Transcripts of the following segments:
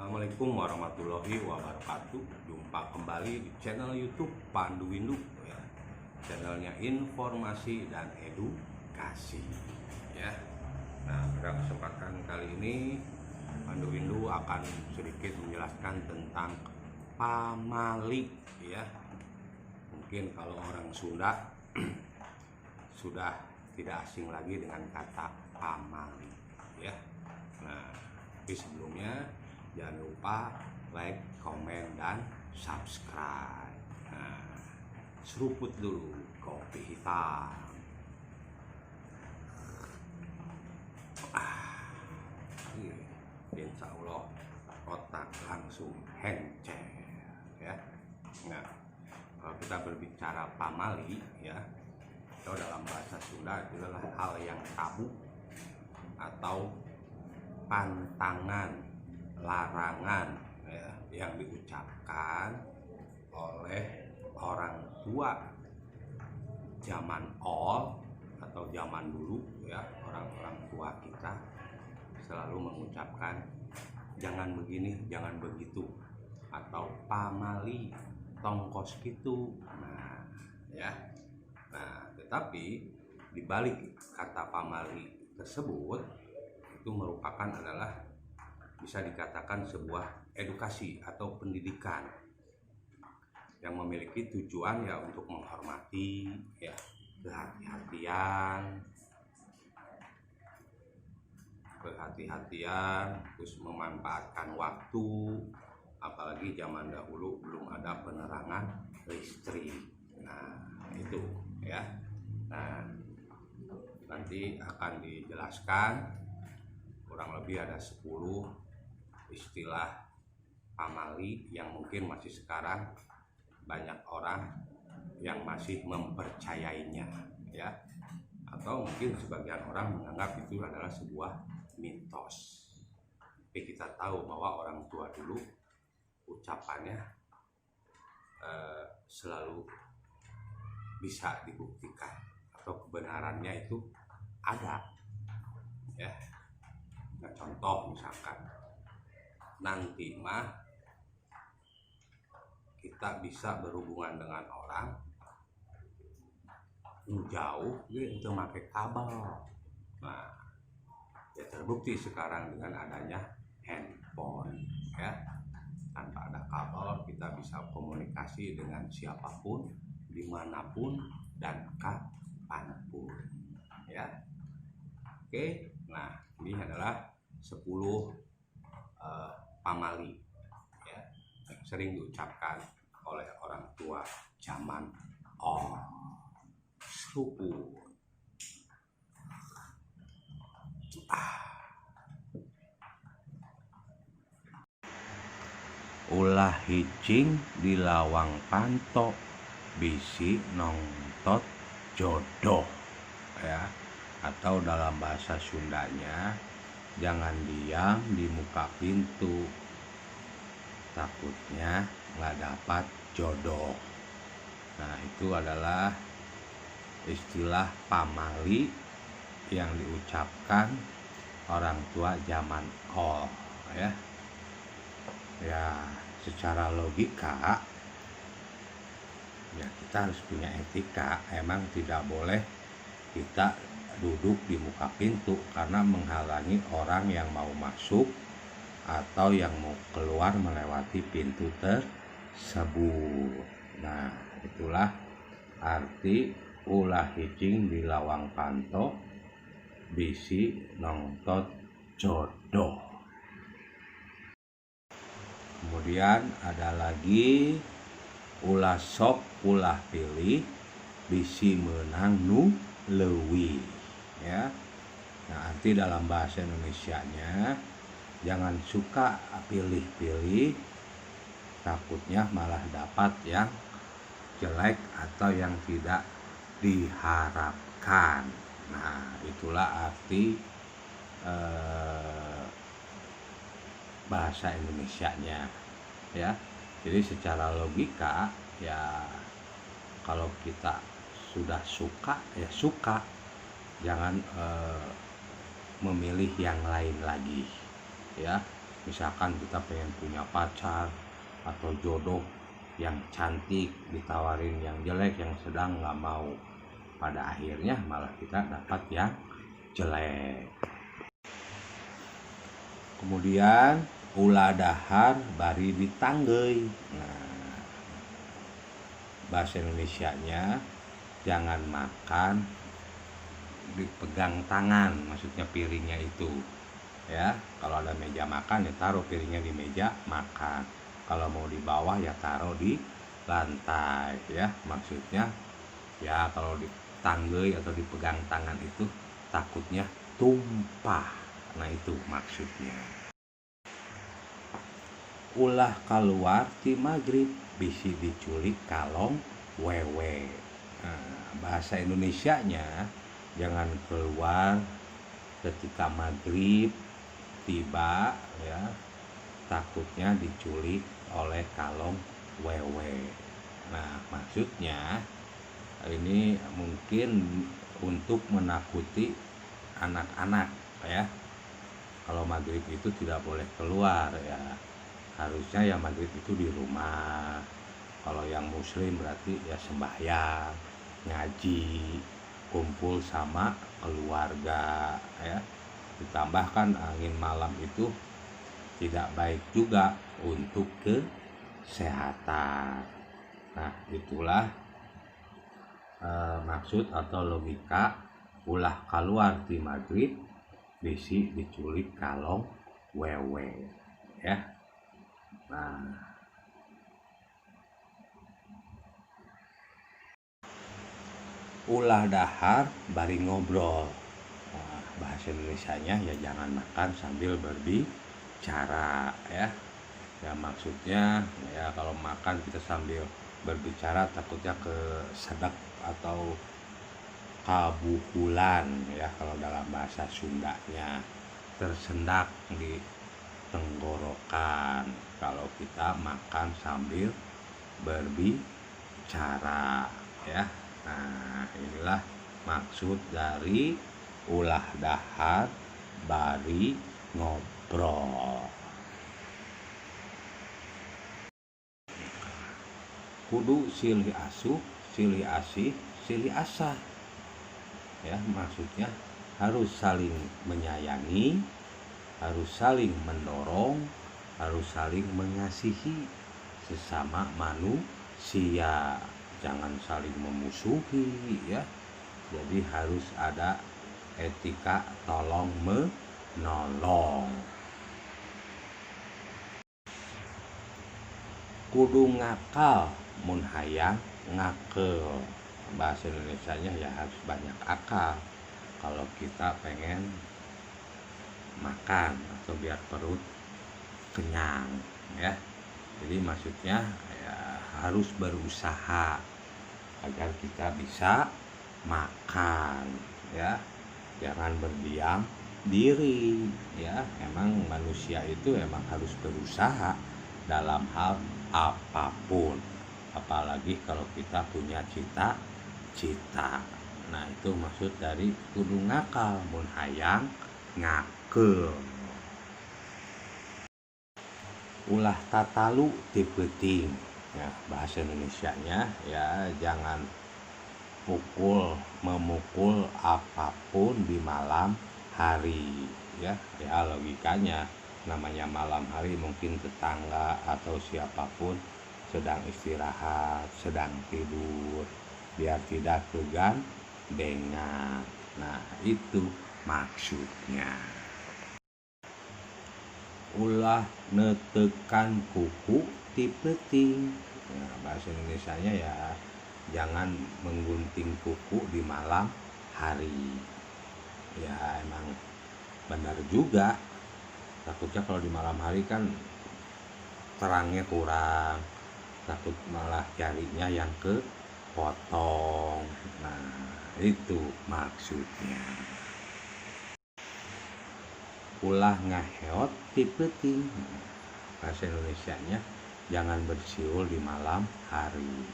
Assalamualaikum warahmatullahi wabarakatuh. Jumpa kembali di channel YouTube Pandu Windu ya. Channelnya informasi dan edukasi ya. Nah, pada kesempatan kali ini Pandu Windu akan sedikit menjelaskan tentang pamali ya. Mungkin kalau orang Sunda sudah tidak asing lagi dengan kata pamali ya. Nah, tapi sebelumnya jangan lupa like, komen, dan subscribe. Nah, seruput dulu kopi hitam. Insya Allah otak langsung hencer ya. Nah, kalau kita berbicara pamali ya, itu dalam bahasa Sunda adalah hal yang tabu atau pantangan, larangan ya, yang diucapkan oleh orang tua zaman old atau zaman dulu ya. Orang-orang tua kita selalu mengucapkan jangan begini, jangan begitu, atau pamali tongkos gitu. Nah ya, nah tetapi dibalik kata pamali tersebut itu merupakan adalah bisa dikatakan sebuah edukasi atau pendidikan yang memiliki tujuan ya untuk menghormati ya, kehati-hatian, terus memanfaatkan waktu, apalagi zaman dahulu belum ada penerangan listrik. Nah itu ya. Nah, nanti akan dijelaskan kurang lebih ada 10 istilah pamali yang mungkin masih sekarang banyak orang yang masih mempercayainya ya, atau mungkin sebagian orang menganggap itu adalah sebuah mitos. Tapi kita tahu bahwa orang tua dulu ucapannya selalu bisa dibuktikan atau kebenarannya itu ada ya. Nah, contoh misalkan nanti mah kita bisa berhubungan dengan orang jauh dia itu pakai kabel. Nah, ya terbukti sekarang dengan adanya handphone ya, tanpa ada kabel kita bisa komunikasi dengan siapapun, dimanapun, dan kapanpun ya. Oke, nah ini adalah 10 pamali ya, yang sering diucapkan oleh orang tua zaman seruput. Ulah hicing di lawang panto, bisi nongtot jodoh ya, atau dalam bahasa Sundanya jangan diam di muka pintu, takutnya nggak dapat jodoh. Nah, itu adalah istilah pamali yang diucapkan orang tua zaman old ya. Ya, secara logika ya kita harus punya etika. Emang tidak boleh kita duduk di muka pintu karena menghalangi orang yang mau masuk atau yang mau keluar melewati pintu tersebut. Nah, itulah arti ulah hicing di lawang panto, bisi nongtot jodoh. Kemudian ada lagi ulah sok ulah pilih, bisi menang nu leuwih ya. Nah, arti dalam bahasa Indonesianya jangan suka pilih-pilih, takutnya malah dapat yang jelek atau yang tidak diharapkan. Nah, itulah arti bahasa Indonesianya ya. Jadi secara logika ya, kalau kita sudah suka ya suka, jangan memilih yang lain lagi ya. Misalkan kita pengen punya pacar atau jodoh yang cantik, ditawarin yang jelek, yang sedang nggak mau, pada akhirnya malah kita dapat yang jelek. Kemudian ulah dahar bari ditanggeuy. Nah, bahasa Indonesianya jangan makan dipegang tangan, maksudnya piringnya itu ya. Kalau ada meja makan ya taruh piringnya di meja makan, kalau mau di bawah ya taruh di lantai ya. Maksudnya ya kalau ditanggeuy atau dipegang tangan itu takutnya tumpah. Nah itu maksudnya. Ulah keluar ti maghrib bisi diculik kalong wewe. Nah, bahasa Indonesianya jangan keluar ketika maghrib tiba ya, takutnya diculik oleh kalong wewe. Nah maksudnya ini mungkin untuk menakuti anak-anak ya. Kalau maghrib itu tidak boleh keluar ya, harusnya ya maghrib itu di rumah. Kalau yang muslim berarti ya sembahyang, ngaji, kumpul sama keluarga ya. Ditambahkan angin malam itu tidak baik juga untuk kesehatan. Nah itulah maksud atau logika ulah keluar di maghrib bisi diculik kalong wewe ya. Nah ulah dahar bari ngobrol. Nah, bahasa Indonesianya ya jangan makan sambil berbicara ya. Ya maksudnya ya kalau makan kita sambil berbicara takutnya kesedek atau kabukulan ya, kalau dalam bahasa Sundanya tersendak di tenggorokan kalau kita makan sambil berbicara ya. Nah inilah maksud dari ulah dahar bari ngobrol. Kudu silih asuh, silih asih, silih asah ya. Maksudnya harus saling menyayangi, harus saling mendorong, harus saling mengasihi sesama manusia, jangan saling memusuhi ya. Jadi harus ada etika tolong menolong. Kudu ngakal mun hayang ngakel. Bahasa Indonesianya ya harus banyak akal kalau kita pengen makan atau biar perut kenyang ya. Jadi maksudnya ya harus berusaha agar kita bisa makan ya, jangan berdiam diri ya. Emang manusia itu emang harus berusaha dalam hal apapun, apalagi kalau kita punya cita-cita. Nah itu maksud dari kudu ngakal mun hayang ngakel. Ulah tatalu ti peuting ya, bahasa Indonesianya ya jangan memukul apapun di malam hari ya. Ya logikanya namanya malam hari mungkin tetangga atau siapapun sedang istirahat, sedang tidur, biar tidak kegandengan. Nah itu maksudnya. Ulah netekan kuku ti peuting. Nah, bahasa Indonesianya ya jangan menggunting kuku di malam hari. Ya emang benar juga, takutnya kalau di malam hari kan terangnya kurang, takut malah jarinya yang kepotong. Nah itu maksudnya. Ulah ngaheot ti peuting. Bahasa Indonesianya jangan bersiul di malam hari.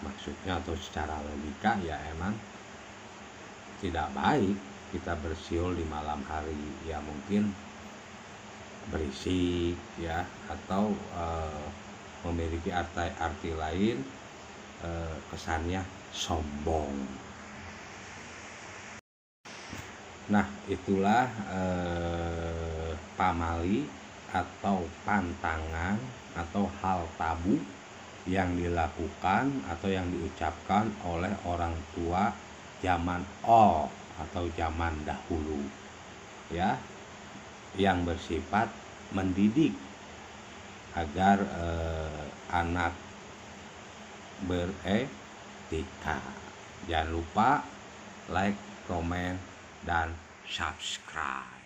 Maksudnya atau secara logika ya emang tidak baik kita bersiul di malam hari. Ya mungkin berisik ya, atau memiliki arti lain, kesannya sombong. Nah, itulah pamali atau pantangan atau hal tabu yang dilakukan atau yang diucapkan oleh orang tua zaman atau zaman dahulu ya, yang bersifat mendidik agar anak beretika. Jangan lupa like, komen, dan subscribe.